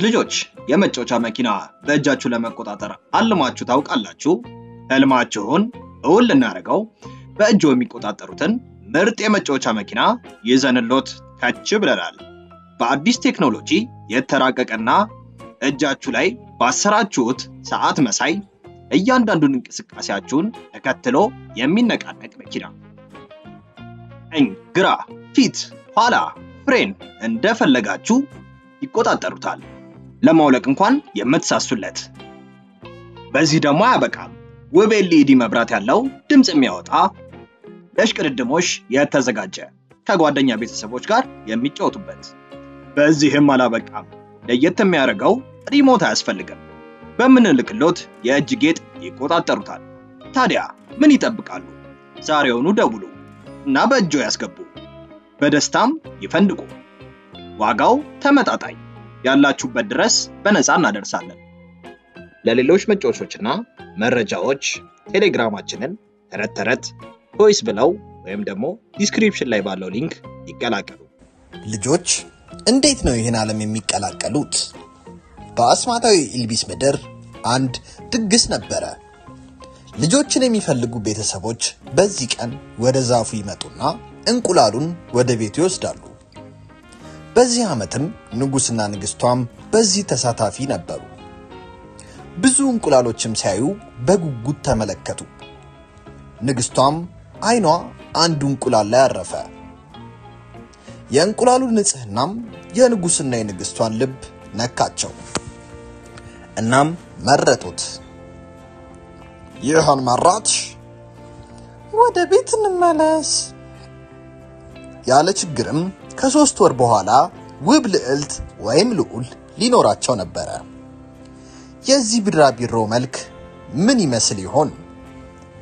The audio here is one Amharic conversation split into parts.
ልጆች የመጫወቻ መኪና በእጃችሁ ለመቆጣጠር አልማችሁ ታውቃላችሁ? ህልማችሁን እውን ልናደርገው በእጆ የሚቆጣጠሩትን ምርጥ የመጫወቻ መኪና ይዘንሎት ከች ብለናል። በአዲስ ቴክኖሎጂ የተራቀቀና እጃችሁ ላይ ባሰራችሁት ሰዓት መሳይ እያንዳንዱን እንቅስቃሴያችሁን ተከትሎ የሚነቃነቅ መኪና። ግራ፣ ፊት፣ ኋላ፣ ፍሬን እንደፈለጋችሁ ይቆጣጠሩታል። ለማውለቅ እንኳን የምትሳሱለት። በዚህ ደግሞ አያበቃም። ውብ ኤልኢዲ መብራት ያለው ድምጽ የሚያወጣ ለሽቅድድሞሽ የተዘጋጀ ከጓደኛ ቤተሰቦች ጋር የሚጫወቱበት። በዚህም አላበቃም። ለየት የሚያደርገው ሪሞት አያስፈልግም። በምንልክሎት የእጅ ጌጥ ይቆጣጠሩታል። ታዲያ ምን ይጠብቃሉ? ዛሬውኑ ደውሉ እና በእጆ ያስገቡ። በደስታም ይፈንድቁ። ዋጋው ተመጣጣኝ፣ ያላችሁበት ድረስ በነፃ እናደርሳለን። ለሌሎች መጫወቾችና መረጃዎች ቴሌግራማችንን ተረት ቮይስ ብለው ወይም ደግሞ ዲስክሪፕሽን ላይ ባለው ሊንክ ይቀላቀሉ። ልጆች እንዴት ነው ይሄን ዓለም የሚቀላቀሉት? በአስማታዊ ኢልቢስ ምድር አንድ ድግስ ነበረ። ልጆችን የሚፈልጉ ቤተሰቦች በዚህ ቀን ወደ ዛፉ ይመጡና እንቁላሉን ወደ ቤቱ ይወስዳሉ። በዚህ ዓመትም ንጉስና ንግስቷም በዚህ ተሳታፊ ነበሩ። ብዙ እንቁላሎችም ሲያዩ በጉጉት ተመለከቱ። ንግስቷም አይኗ አንዱ እንቁላል ላይ አረፈ። የእንቁላሉ ንጽህናም የንጉስና የንግስቷን ልብ ነካቸው። እናም መረጡት። ይህን መራትሽ? ወደ ቤት እንመለስ። ያለ ችግርም ከ3 ወር በኋላ ውብ ልዕልት ወይም ልዑል ሊኖራቸው ነበር። የዚህ ቢራቢሮ መልክ ምን ይመስል ይሆን?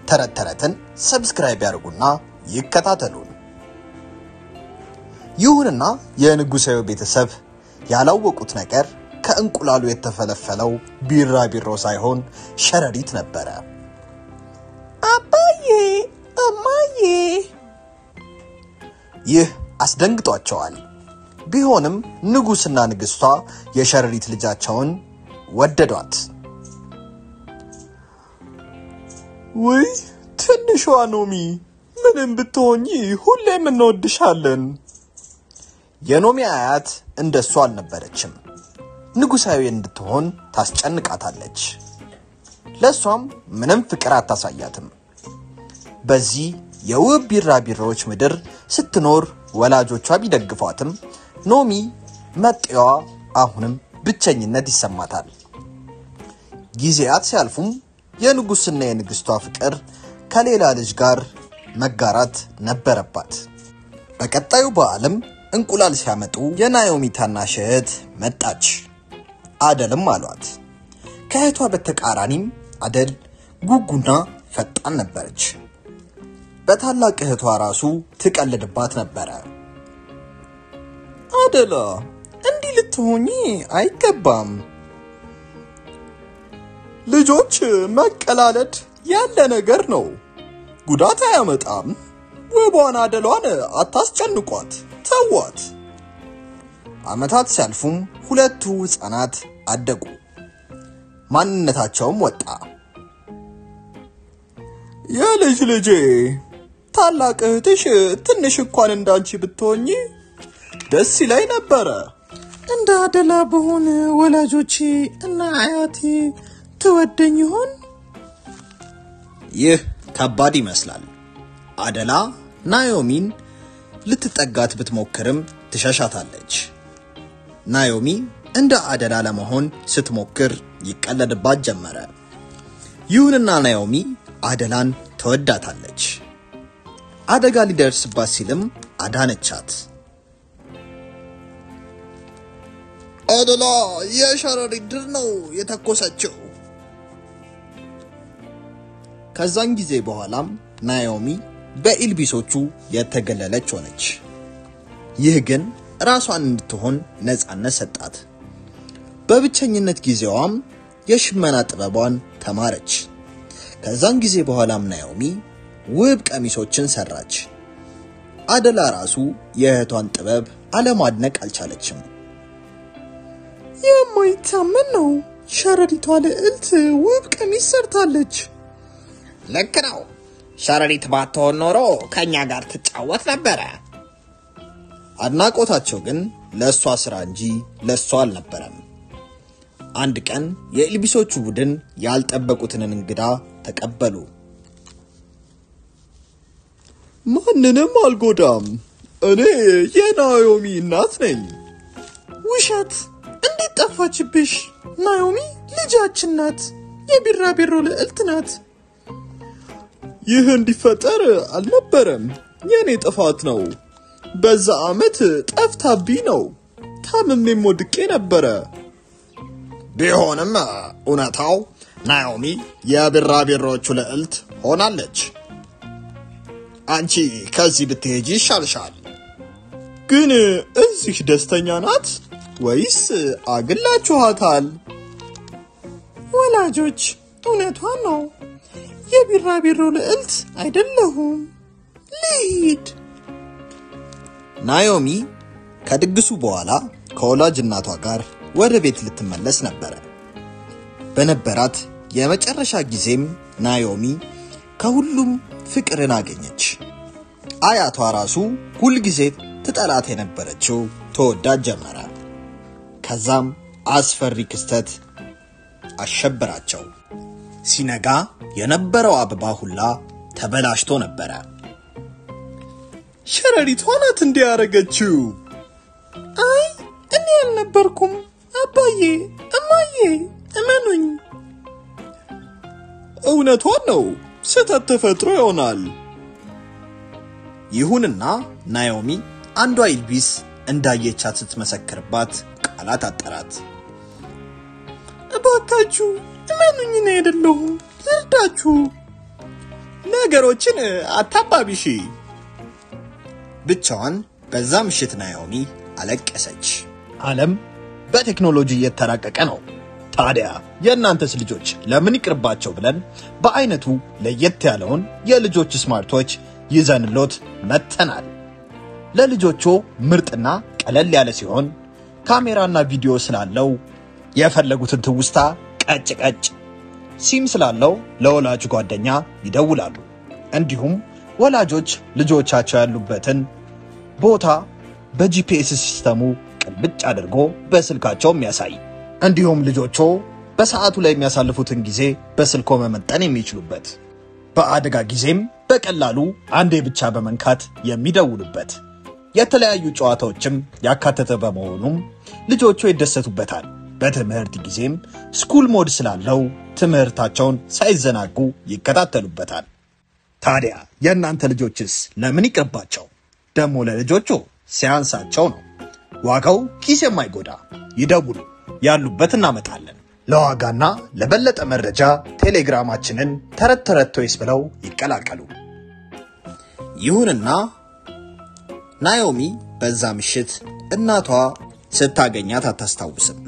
ተረተረትን ሰብስክራይብ ያድርጉና ይከታተሉን። ይሁንና የንጉሳዊ ቤተሰብ ያላወቁት ነገር ከእንቁላሉ የተፈለፈለው ቢራቢሮ ሳይሆን ሸረሪት ነበር። አባዬ እማዬ! ይህ አስደንግጧቸዋል። ቢሆንም ንጉስና ንግስቷ የሸረሪት ልጃቸውን ወደዷት። ወይ ትንሿ ኖሚ፣ ምንም ብትሆኚ ሁሌም እንወድሻለን። የኖሚ አያት እንደሷ አልነበረችም። ንጉሳዊ እንድትሆን ታስጨንቃታለች። ለሷም ምንም ፍቅር አታሳያትም። በዚህ የውብ ቢራቢሮዎች ምድር ስትኖር ወላጆቿ ቢደግፏትም ኖሚ መጤዋ አሁንም ብቸኝነት ይሰማታል። ጊዜያት ሲያልፉም የንጉስና የንግስቷ ፍቅር ከሌላ ልጅ ጋር መጋራት ነበረባት። በቀጣዩ በዓለም እንቁላል ሲያመጡ የናዮሚ ታናሽ እህት መጣች። አደልም አሏት። ከእህቷ በተቃራኒም አደል ጉጉና ፈጣን ነበረች። በታላቅ እህቷ ራሱ ትቀልድባት ነበር። አደላ እንዲህ ልትሆኚ አይገባም። ልጆች መቀላለድ ያለ ነገር ነው፣ ጉዳት አያመጣም። ውቧን አደሏን አታስጨንቋት፣ ተዋት። አመታት ሲያልፉም ሁለቱ ህፃናት አደጉ። ማንነታቸውም ወጣ። የልጅ ልጄ ታላቅ እህትሽ ትንሽ እንኳን እንዳንቺ ብትሆኚ ደስ ይለኝ ነበር። እንደ አደላ በሆነ ወላጆቼ እና አያቴ ትወደኝ ይሆን? ይህ ከባድ ይመስላል። አደላ ናዮሚን ልትጠጋት ብትሞክርም ትሸሻታለች። ናዮሚ እንደ አደላ ለመሆን ስትሞክር ይቀለድባት ጀመረ። ይሁንና ናዮሚ አደላን ተወዳታለች። አደጋ ሊደርስባት ሲልም አዳነቻት። አደላ የሸረሪት ድር ነው የተኮሰችው። ከዛን ጊዜ በኋላም ናዮሚ በኢልቢሶቹ የተገለለች ሆነች። ይህ ግን ራሷን እንድትሆን ነፃነት ሰጣት። በብቸኝነት ጊዜዋም የሽመና ጥበቧን ተማረች። ከዛን ጊዜ በኋላም ናኦሚ ውብ ቀሚሶችን ሰራች። አደላ ራሱ የእህቷን ጥበብ አለማድነቅ አልቻለችም። የማይታመን ነው። ሸረሪቷ ልዕልት ውብ ቀሚስ ሰርታለች። ልክ ነው። ሸረሪት ባትሆን ኖሮ ከኛ ጋር ትጫወት ነበረ። አድናቆታቸው ግን ለሷ ስራ እንጂ ለሷ አልነበረም። አንድ ቀን የኢልቢሶቹ ቡድን ያልጠበቁትን እንግዳ ተቀበሉ። ማንንም አልጎዳም። እኔ የናኦሚ እናት ነኝ። ውሸት! እንዴት ጠፋችብሽ? ናኦሚ ልጃችን ናት። የቢራቢሮ ልዕልት ናት። ይህ እንዲፈጠር አልነበረም። የኔ ጥፋት ነው። በዛ አመት ጠፍታብኝ ነው። ታምሜም ወድቄ ነበረ። ቢሆንም እውነታው ናኦሚ የቢራቢሮቹ ልዕልት ሆናለች። አንቺ ከዚህ ብትሄጂ ይሻልሻል። ግን እዚህ ደስተኛ ናት ወይስ አግላችኋታል? ወላጆች እውነቷን ነው። የቢራቢሮ ልዕልት አይደለሁም። ልሂድ። ናኦሚ ከድግሱ በኋላ ከወላጅ እናቷ ጋር ወደ ቤት ልትመለስ ነበር። በነበራት የመጨረሻ ጊዜም ናኦሚ ከሁሉም ፍቅርን አገኘች። አያቷ ራሱ ሁሉ ጊዜ ትጠላት የነበረችው ተወዳጅ ጀመረ። ከዛም አስፈሪ ክስተት አሸበራቸው። ሲነጋ የነበረው አበባ ሁላ ተበላሽቶ ነበር። ሸረሪቷ ናት እንዲያረገችው። አይ እኔ አልነበርኩም። አባዬ እማዬ እመኑኝ። እውነቷን ነው። ስህተት ተፈጥሮ ይሆናል። ይሁንና ናኦሚ አንዷ ኢልቢስ እንዳየቻት ስትመሰክርባት ቃላት አጠራት። እባካችሁ እመኑኝ፣ እኔ አይደለሁም። ልርዳችሁ። ነገሮችን አታባቢሺ። ብቻዋን በዛ ምሽት ናኦሚ አለቀሰች። ዓለም በቴክኖሎጂ እየተራቀቀ ነው። ታዲያ የእናንተስ ልጆች ለምን ይቅርባቸው ብለን በአይነቱ ለየት ያለውን የልጆች ስማርቶች ይዘንሎት መተናል። ለልጆቹ ምርጥና ቀለል ያለ ሲሆን ካሜራና ቪዲዮ ስላለው የፈለጉትን ትውስታ ቀጭ ቀጭ፣ ሲም ስላለው ለወላጅ ጓደኛ ይደውላሉ። እንዲሁም ወላጆች ልጆቻቸው ያሉበትን ቦታ በጂፒኤስ ሲስተሙ ቅልብጭ አድርጎ በስልካቸው የሚያሳይ፣ እንዲሁም ልጆቹ በሰዓቱ ላይ የሚያሳልፉትን ጊዜ በስልኮ መመጠን የሚችሉበት፣ በአደጋ ጊዜም በቀላሉ አንዴ ብቻ በመንካት የሚደውሉበት፣ የተለያዩ ጨዋታዎችም ያካተተ በመሆኑም ልጆቹ ይደሰቱበታል። በትምህርት ጊዜም ስኩል ሞድ ስላለው ትምህርታቸውን ሳይዘናጉ ይከታተሉበታል። ታዲያ የእናንተ ልጆችስ ለምን ይቅርባቸው? ደሞ ለልጆቹ ሲያንሳቸው ነው። ዋጋው ኪስ የማይጎዳ ይደውሉ፣ ያሉበት እናመጣለን። ለዋጋና ለበለጠ መረጃ ቴሌግራማችንን ተረት ቶይስ ብለው ይቀላቀሉ። ይሁንና ናኦሚ በዛ ምሽት እናቷ ስታገኛት አታስታውስም።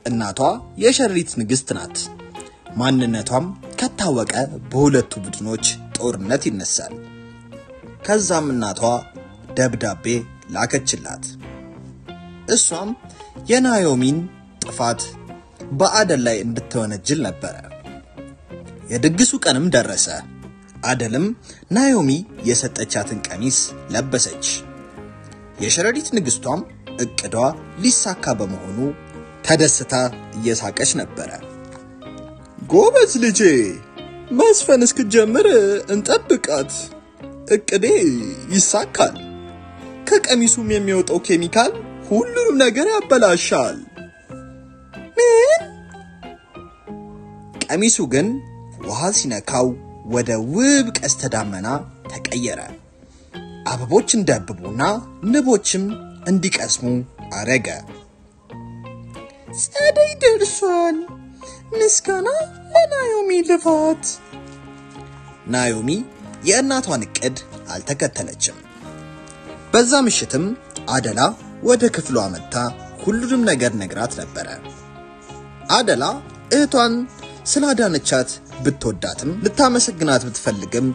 እናቷ የሸረሪት ንግስት ናት። ማንነቷም ከታወቀ በሁለቱ ቡድኖች ጦርነት ይነሳል። ከዛም እናቷ ደብዳቤ ላከችላት። እሷም የናኦሚን ጥፋት በአደል ላይ እንድትወነጅል ነበር። የድግሱ ቀንም ደረሰ። አደልም ናኦሚ የሰጠቻትን ቀሚስ ለበሰች። የሸረሪት ንግስቷም እቅዷ ሊሳካ በመሆኑ ተደስታ እየሳቀች ነበር። ጎበዝ ልጄ፣ መስፈን እስክጀምር እንጠብቃት። እቅዴ ይሳካል። ከቀሚሱም የሚወጣው ኬሚካል ሁሉንም ነገር ያበላሻል። ምን? ቀሚሱ ግን ውሃ ሲነካው ወደ ውብ ቀስተ ደመና ተቀየረ። አበቦች እንዲያብቡና ንቦችም እንዲቀስሙ አረገ። ጸደይ ደርሷል። ምስጋና ለናኦሚ ልፋት። ናኦሚ የእናቷን እቅድ አልተከተለችም። በዛ ምሽትም አደላ ወደ ክፍሏ መጣ ሁሉንም ነገር ነግራት ነበር። አደላ እህቷን ስላዳነቻት ብትወዳትም ልታመሰግናት ብትፈልግም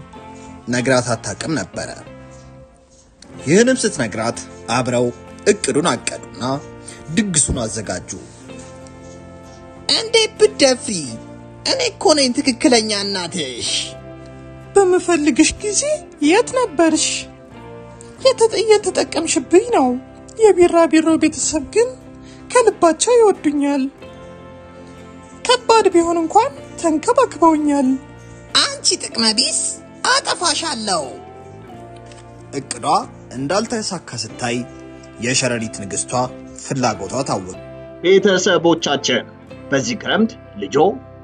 ነግራት አታውቅም ነበር። ይህንም ስትነግራት አብረው እቅዱን አቀዱና ድግሱን አዘጋጁ። እንዴ ብትደፍሪ? እኔ እኮ ነኝ ትክክለኛ እናትሽ። በመፈልግሽ ጊዜ የት ነበርሽ? የተጠቀምሽብኝ ነው። የቢራቢሮ ቤተሰብ ግን ከልባቸው ይወዱኛል። ከባድ ቢሆን እንኳን ተንከባክበውኛል። አንቺ ጥቅመቢስ አጠፋሻለሁ። እቅዷ እንዳልተሳካ ስታይ የሸረሪት ንግስቷ ፍላጎቷ ታወቀ። ቤተሰቦቻችን በዚህ ክረምት ልጆ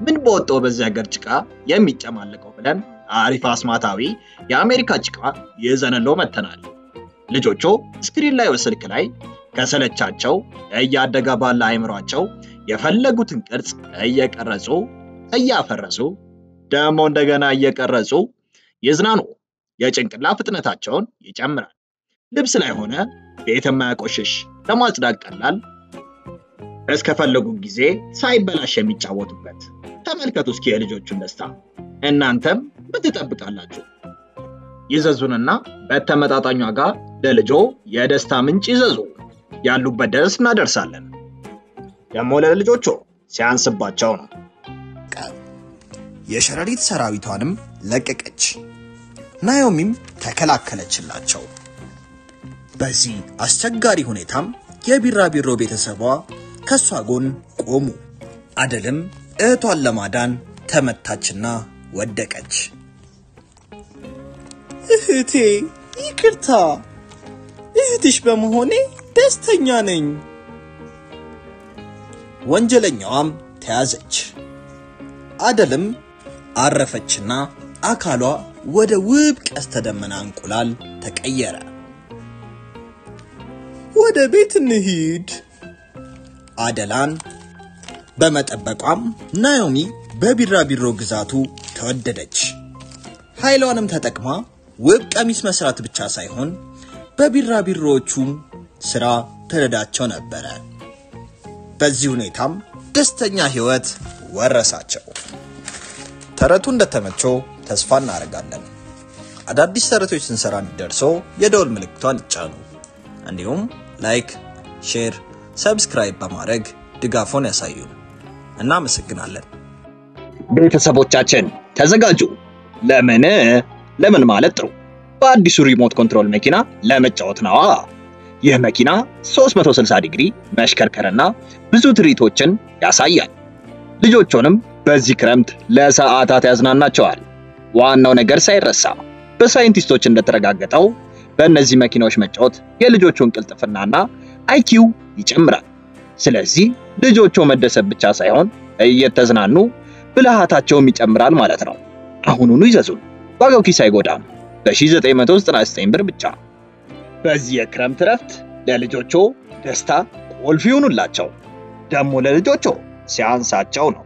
ምን በወጣው በዚህ ሀገር ጭቃ የሚጨማለቀው ብለን አሪፍ አስማታዊ የአሜሪካ ጭቃ ይዘንሎ መተናል። ልጆቹ ስክሪን ላይ ወስልክ ላይ ከሰለቻቸው እያደገ ባለ አይምሯቸው የፈለጉትን ቅርጽ እየቀረጹ እያፈረሱ ደሞ እንደገና እየቀረጹ ይዝናኑ። የጭንቅላ ፍጥነታቸውን ይጨምራል። ልብስ ላይ ሆነ ቤት የማያቆሽሽ ለማጽዳት ቀላል እስከፈለጉ ጊዜ ሳይበላሽ የሚጫወቱበት። ተመልከቱ እስኪ የልጆቹን ደስታ። እናንተም ምትጠብቃላችሁ? ይዘዙንና በተመጣጣኝ ዋጋ ለልጆ የደስታ ምንጭ ይዘዙ። ያሉበት ድረስ እናደርሳለን። ደሞ ለልጆቹ ሲያንስባቸው ነው። የሸረሪት ሰራዊቷንም ለቀቀች። ናዮሚም ተከላከለችላቸው። በዚህ አስቸጋሪ ሁኔታም የቢራቢሮ ቤተሰቧ ከሷ ጎን ቆሙ። አደልም እህቷን ለማዳን ተመታችና ወደቀች። እህቴ ይቅርታ፣ እህትሽ በመሆኔ ደስተኛ ነኝ። ወንጀለኛዋም ተያዘች። አደልም አረፈችና አካሏ ወደ ውብ ቀስተ ደመና እንቁላል ተቀየረ። ወደ ቤት እንሂድ። አደላን በመጠበቋም ናዮሚ በቢራቢሮ ግዛቱ ተወደደች። ኃይሏንም ተጠቅማ ውብ ቀሚስ መስራት ብቻ ሳይሆን በቢራቢሮቹም ስራ ተረዳቸው ነበር። በዚህ ሁኔታም ደስተኛ ህይወት ወረሳቸው። ተረቱ እንደተመቸው ተስፋ እናደርጋለን። አዳዲስ ተረቶች ስንሰራ እንዲደርሶ የደወል ምልክቷን ይጫኑ። እንዲሁም ላይክ፣ ሼር፣ ሰብስክራይብ በማድረግ ድጋፎን ያሳዩን። እናመሰግናለን። ቤተሰቦቻችን ተዘጋጁ። ለምን ማለት ጥሩ በአዲሱ ሪሞት ኮንትሮል መኪና ለመጫወት ነው። ይህ መኪና 360 ዲግሪ መሽከርከርና ብዙ ትርኢቶችን ያሳያል። ልጆቹንም በዚህ ክረምት ለሰዓታት ያዝናናቸዋል። ዋናው ነገር ሳይረሳ በሳይንቲስቶች እንደተረጋገጠው በእነዚህ መኪናዎች መጫወት የልጆቹን ቅልጥፍናና አይኪው ይጨምራል። ስለዚህ ልጆቹ መደሰት ብቻ ሳይሆን እየተዝናኑ ብልሃታቸውም ይጨምራል ማለት ነው። አሁኑኑ ይዘዙን። ዋጋው ኪስ አይጎዳም። በ1999 ብር ብቻ። በዚህ የክረምት ረፍት ለልጆቹ ደስታ ቁልፍ ይሁኑላቸው። ደሞ ለልጆቹ ሲያንሳቸው ነው።